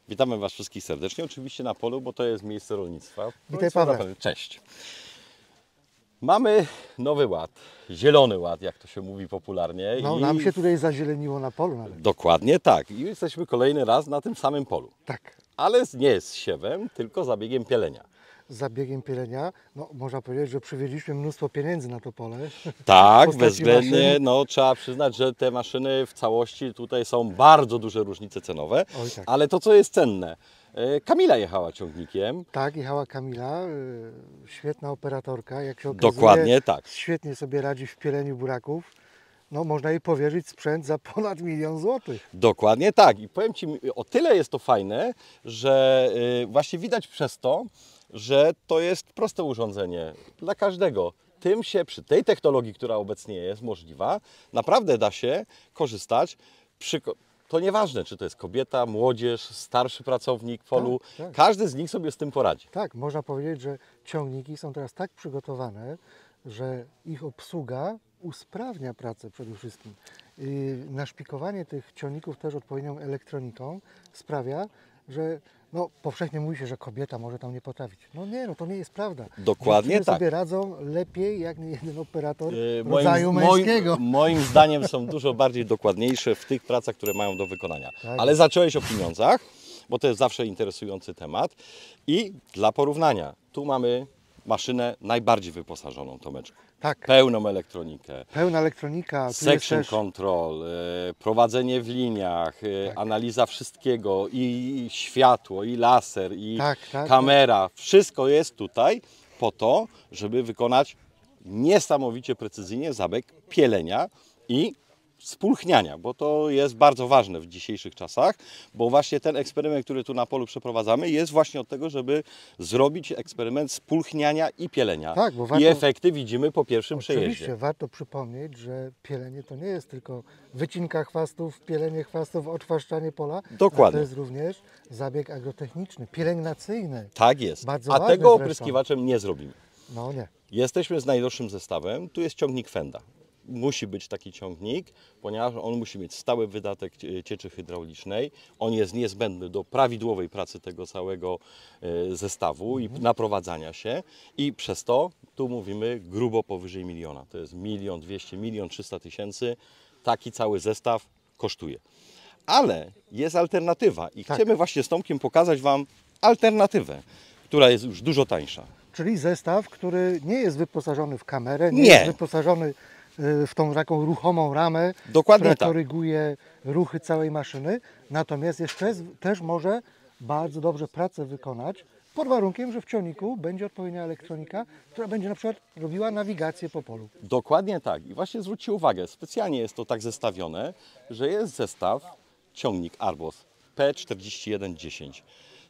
Witamy Was wszystkich serdecznie, oczywiście na polu, bo to jest miejsce rolnictwa. Witaj, Paweł. Cześć. Mamy nowy ład, zielony ład, jak to się mówi popularnie. No, nam się tutaj zazieleniło na polu nawet. Dokładnie tak. I jesteśmy kolejny raz na tym samym polu. Tak. Ale nie z siewem, tylko zabiegiem pielenia. Z zabiegiem pielenia, no można powiedzieć, że przywieźliśmy mnóstwo pieniędzy na to pole. Tak, W postaci bezwzględnie. maszyn. No, trzeba przyznać, że te maszyny w całości tutaj są bardzo duże różnice cenowe. Oj, tak. Ale to, co jest cenne, Kamila jechała ciągnikiem. Tak, jechała Kamila, świetna operatorka, jak się okazuje. Dokładnie tak. Świetnie sobie radzi w pieleniu buraków. No, można jej powierzyć sprzęt za ponad 1 000 000 złotych. Dokładnie tak. I powiem Ci, o tyle jest to fajne, że właśnie widać przez to, że to jest proste urządzenie dla każdego. Tym się przy tej technologii, która obecnie jest możliwa, naprawdę da się korzystać. To nieważne, czy to jest kobieta, młodzież, starszy pracownik w polu. Tak, tak. Każdy z nich sobie z tym poradzi. Tak, można powiedzieć, że ciągniki są teraz tak przygotowane, że ich obsługa usprawnia pracę przede wszystkim. Naszpikowanie tych ciągników też odpowiednią elektroniką sprawia, że no, powszechnie mówi się, że kobieta może tam nie potrafić. No nie, no to nie jest prawda. Dokładnie Dziewczyny tak. sobie radzą lepiej jak nie jeden operator rodzaju męskiego. Moim zdaniem są dużo bardziej dokładniejsze w tych pracach, które mają do wykonania. Tak. Ale zacząłeś o pieniądzach, bo to jest zawsze interesujący temat. I dla porównania, tu mamy maszynę najbardziej wyposażoną, Tomeczku. Tak, Pełną elektronikę, pełna elektronika, tu jest section też, control, prowadzenie w liniach, Tak. analiza wszystkiego, i światło, i laser, i Tak. kamera. Wszystko jest tutaj po to, żeby wykonać niesamowicie precyzyjnie zabieg pielenia i spulchniania, bo to jest bardzo ważne w dzisiejszych czasach, bo właśnie ten eksperyment, który tu na polu przeprowadzamy, jest właśnie od tego, żeby zrobić eksperyment spulchniania i pielenia. Tak, bo I warto- efekty widzimy po pierwszym Oczywiście, przejeździe. warto przypomnieć, że pielenie to nie jest tylko wycinka chwastów, pielenie chwastów, odchwaszczanie pola. Dokładnie. Ale to jest również zabieg agrotechniczny, pielęgnacyjny. Tak jest. Bardzo A ważny tego zresztą. opryskiwaczem nie zrobimy. No nie. Jesteśmy z najdroższym zestawem. Tu jest ciągnik Fenda. Musi być taki ciągnik, ponieważ on musi mieć stały wydatek cieczy hydraulicznej. On jest niezbędny do prawidłowej pracy tego całego zestawu i naprowadzania się. I przez to tu mówimy grubo powyżej 1 000 000. To jest 1 200 000, 1 300 000. Taki cały zestaw kosztuje. Ale jest alternatywa i chcemy właśnie z Tomkiem pokazać Wam alternatywę, która jest już dużo tańsza. Czyli zestaw, który nie jest wyposażony w kamerę, Nie. nie jest wyposażony w tą taką ruchomą ramę, Dokładnie która tak. koryguje ruchy całej maszyny, natomiast jeszcze też może bardzo dobrze pracę wykonać, pod warunkiem, że w ciągniku będzie odpowiednia elektronika, która będzie na przykład robiła nawigację po polu. Dokładnie tak. I właśnie zwróćcie uwagę, specjalnie jest to tak zestawione, że jest zestaw ciągnik Arbos P4110,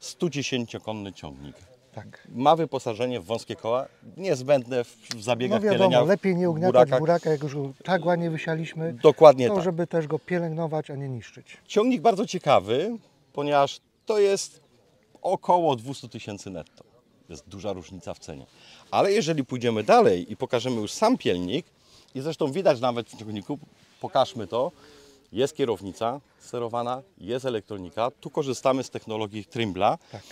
110-konny ciągnik. Tak. Ma wyposażenie w wąskie koła, niezbędne w zabiegach No pielenia wiadomo, w lepiej nie ugniatać burakach. buraka, jak już go tak ładnie wysialiśmy, Dokładnie to tak. żeby też go pielęgnować, a nie niszczyć. Ciągnik bardzo ciekawy, ponieważ to jest około 200 000 netto. Jest duża różnica w cenie. Ale jeżeli pójdziemy dalej i pokażemy już sam pielnik, i zresztą widać nawet w ciągniku, pokażmy to, jest kierownica sterowana, jest elektronika. Tu korzystamy z technologii Trimbla, Tak.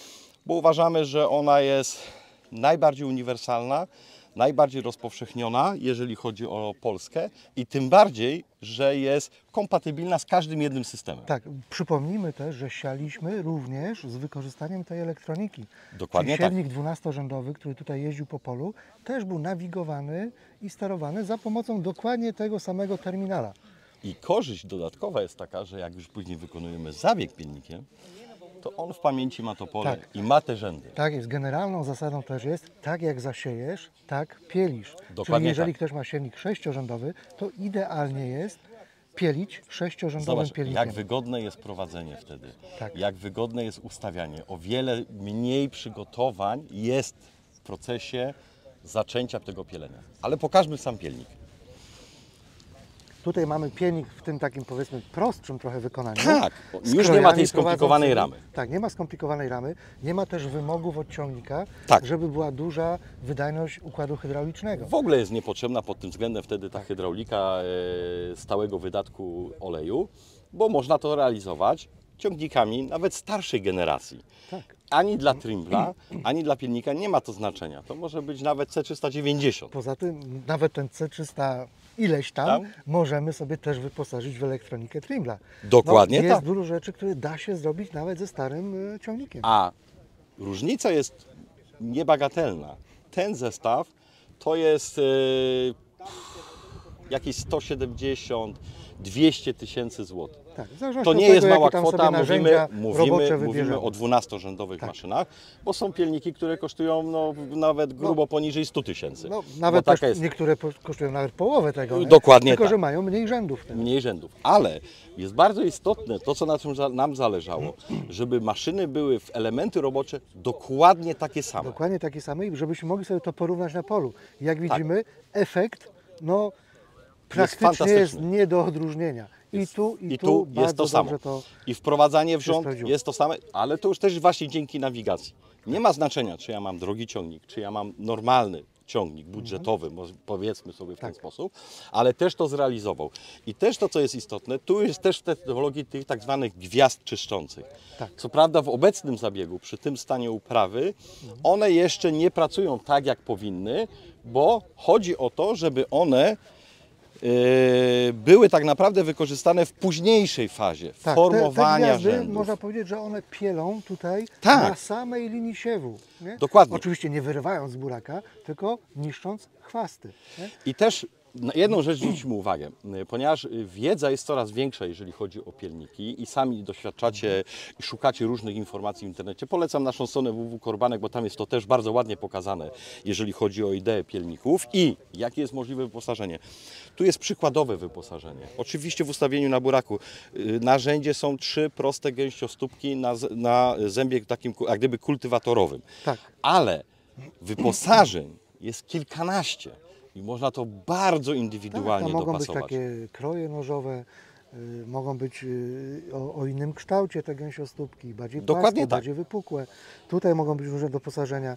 bo uważamy, że ona jest najbardziej uniwersalna, najbardziej rozpowszechniona, jeżeli chodzi o Polskę i tym bardziej, że jest kompatybilna z każdym jednym systemem. Tak, przypomnijmy też, że sialiśmy również z wykorzystaniem tej elektroniki. Dokładnie Czyli siewnik 12-rzędowy, który tutaj jeździł po polu, też był nawigowany i sterowany za pomocą dokładnie tego samego terminala. I korzyść dodatkowa jest taka, że jak już później wykonujemy zabieg pilnikiem, to on w pamięci ma to pole Tak. i ma te rzędy. Tak jest, generalną zasadą też jest, tak jak zasiejesz, tak pielisz. Dokładnie Czyli jeżeli tak. ktoś ma siewnik 6-rzędowy, to idealnie jest pielić 6-rzędowym Zobacz, pielnikiem. jak wygodne jest prowadzenie wtedy, Tak. jak wygodne jest ustawianie. O wiele mniej przygotowań jest w procesie zaczęcia tego pielenia. Ale pokażmy sam pielnik. Tutaj mamy pielnik w tym takim, powiedzmy, prostszym trochę wykonaniu. Tak, z już nie ma tej krojami skomplikowanej prowadzącymi. ramy. Tak, nie ma skomplikowanej ramy, nie ma też wymogów od ciągnika, Tak. żeby była duża wydajność układu hydraulicznego. W ogóle jest niepotrzebna pod tym względem wtedy ta hydraulika stałego wydatku oleju, bo można to realizować ciągnikami nawet starszej generacji. Tak. Ani dla Trimbla, ani dla pilnika nie ma to znaczenia. To może być nawet C390. Poza tym nawet ten C300 ileś tam możemy sobie też wyposażyć w elektronikę Trimbla. Dokładnie Jest tak. dużo rzeczy, które da się zrobić nawet ze starym ciągnikiem. A różnica jest niebagatelna. Ten zestaw to jest jakieś 170, 200 tysięcy złotych. Tak, w zależności To od nie tego, jest mała jakie tam kwota, sobie narzędzia robocze mówimy wybierzemy. o 12-rzędowych Tak. maszynach, bo są pilniki, które kosztują nawet grubo poniżej 100 tysięcy. No, nawet Bo też taka jest niektóre kosztują nawet połowę tego, nie? Dokładnie tylko tak. że mają mniej rzędów. Wtedy. mniej rzędów. Ale jest bardzo istotne to, co na czym nam zależało, żeby maszyny były w elementy robocze dokładnie takie same. Dokładnie takie same i żebyśmy mogli sobie to porównać na polu. Jak Tak. widzimy, efekt praktycznie fantastyczny. jest nie do odróżnienia. I tu bardzo jest to samo. dobrze to I wprowadzanie w się rząd sprawdziło. jest to same, ale to już też właśnie dzięki nawigacji. Nie ma znaczenia, czy ja mam drogi ciągnik, czy ja mam normalny ciągnik budżetowy, powiedzmy sobie w ten sposób, ale też to zrealizował. I też to, co jest istotne, tu jest też w technologii tych tak zwanych gwiazd czyszczących. Tak. Co prawda w obecnym zabiegu, przy tym stanie uprawy, one jeszcze nie pracują tak, jak powinny, bo chodzi o to, żeby one były tak naprawdę wykorzystane w późniejszej fazie tak, formowania te gwiazdy, rzędów. można powiedzieć, że one pielą tutaj Tak. na samej linii siewu. Nie? Dokładnie. Oczywiście nie wyrywając z buraka, tylko niszcząc chwasty. Nie? I też na jedną rzecz zwróćmy uwagę, ponieważ wiedza jest coraz większa, jeżeli chodzi o pilniki i sami doświadczacie i szukacie różnych informacji w internecie. Polecam naszą stronę www.korbanek, bo tam jest to też bardzo ładnie pokazane, jeżeli chodzi o ideę pilników i jakie jest możliwe wyposażenie. Tu jest przykładowe wyposażenie. Oczywiście w ustawieniu na buraku narzędzie są 3 proste gęściostópki na zębie takim jak gdyby kultywatorowym. Tak. Ale wyposażeń jest kilkanaście. I można to bardzo Tak, indywidualnie to mogą dopasować. być takie kroje nożowe, mogą być o innym kształcie te gęsiostópki, bardziej Dokładnie płaskie, tak. bardziej wypukłe. Tutaj mogą być różne doposażenia.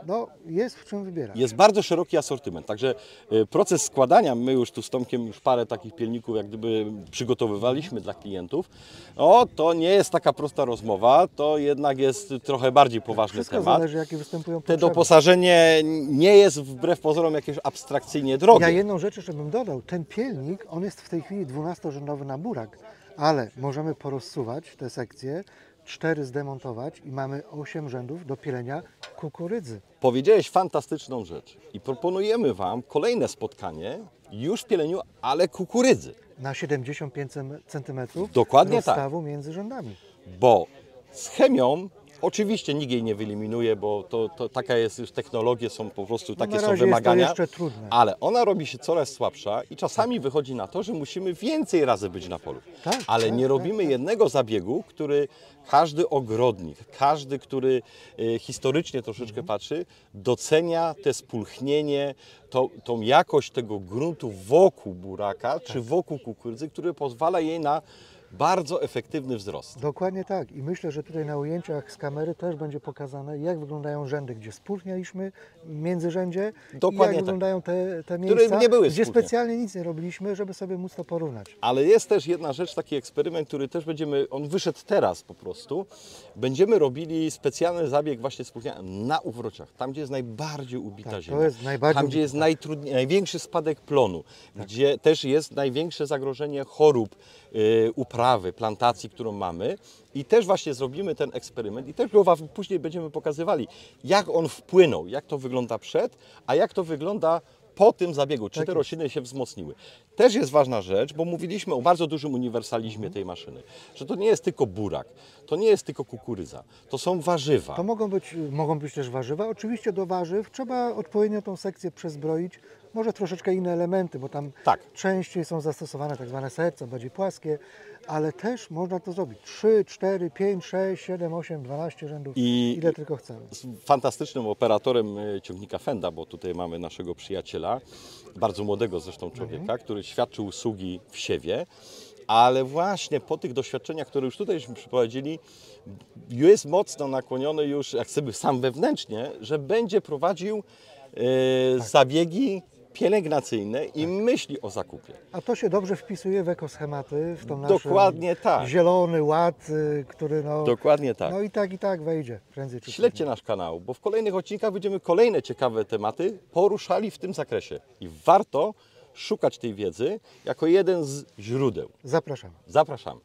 No, jest w czym wybierać. Jest bardzo szeroki asortyment, także proces składania, my już tu z Tomkiem już parę takich pilników jak gdyby przygotowywaliśmy dla klientów, no to nie jest taka prosta rozmowa, to jednak jest trochę bardziej poważny Wszystko temat. zależy, jakie występują Te potrzeby. doposażenie nie jest wbrew pozorom jakieś abstrakcyjnie drogie. Ja jedną rzecz jeszcze bym dodał. Ten pielnik, on jest w tej chwili 12-rzędowy na burak, ale możemy porozsuwać te sekcje, 4 zdemontować i mamy 8 rzędów do pielenia kukurydzy. Powiedziałeś fantastyczną rzecz i proponujemy Wam kolejne spotkanie już w pieleniu, ale kukurydzy. Na 75 cm Dokładnie tak. rozstawu między rzędami. Bo z chemią oczywiście nikt jej nie wyeliminuje, bo to taka jest już technologie, są po prostu takie na są razie jest to wymagania. jeszcze trudne. Ale ona robi się coraz słabsza i czasami wychodzi na to, że musimy więcej razy być na polu. Tak, Ale tak, nie robimy jednego zabiegu, który każdy ogrodnik, każdy, który historycznie troszeczkę patrzy, docenia te spulchnienie, tą jakość tego gruntu wokół buraka czy wokół kukurydzy, który pozwala jej na bardzo efektywny wzrost. Dokładnie tak. I myślę, że tutaj na ujęciach z kamery też będzie pokazane, jak wyglądają rzędy, gdzie spulchnialiśmy międzyrzędzie Dokładnie i jak tak. wyglądają te miejsca, nie były gdzie spulchnie. specjalnie nic nie robiliśmy, żeby sobie móc to porównać. Ale jest też jedna rzecz, taki eksperyment, który też on wyszedł teraz po prostu. Będziemy robili specjalny zabieg właśnie spulchniania na uwrociach, tam gdzie jest najbardziej ubita Tak, to ziemia. jest najbardziej Tam gdzie jest największy spadek plonu, gdzie też jest największe zagrożenie chorób, uprawy, plantacji, którą mamy. I też właśnie zrobimy ten eksperyment i też go Wam później będziemy pokazywali, jak on wpłynął, jak to wygląda przed, a jak to wygląda po tym zabiegu, czy Tak te jest. rośliny się wzmocniły. Też jest ważna rzecz, bo mówiliśmy o bardzo dużym uniwersalizmie tej maszyny, że to nie jest tylko burak, to nie jest tylko kukurydza, to są warzywa. To mogą być też warzywa. Oczywiście do warzyw trzeba odpowiednio tą sekcję przezbroić. Może troszeczkę inne elementy, bo tam Tak. częściej są zastosowane tak zwane serca, bardziej płaskie, ale też można to zrobić. 3, 4, 5, 6, 7, 8, 12 rzędów, ile tylko chcemy. Z fantastycznym operatorem ciągnika Fenda, bo tutaj mamy naszego przyjaciela, bardzo młodego zresztą człowieka, który świadczy usługi w siewie, ale właśnie po tych doświadczeniach, które już tutaj żeśmy przeprowadzili, jest mocno nakłoniony już, jak sobie sam wewnętrznie, że będzie prowadził zabiegi pielęgnacyjne i myśli o zakupie. A to się dobrze wpisuje w ekoschematy, w tą naszą Dokładnie tak. zielony ład, który no, Dokładnie tak. no i tak wejdzie prędzej czy Śledźcie później. nasz kanał, bo w kolejnych odcinkach będziemy kolejne ciekawe tematy poruszali w tym zakresie. I warto szukać tej wiedzy jako jeden z źródeł. Zapraszamy. Zapraszamy.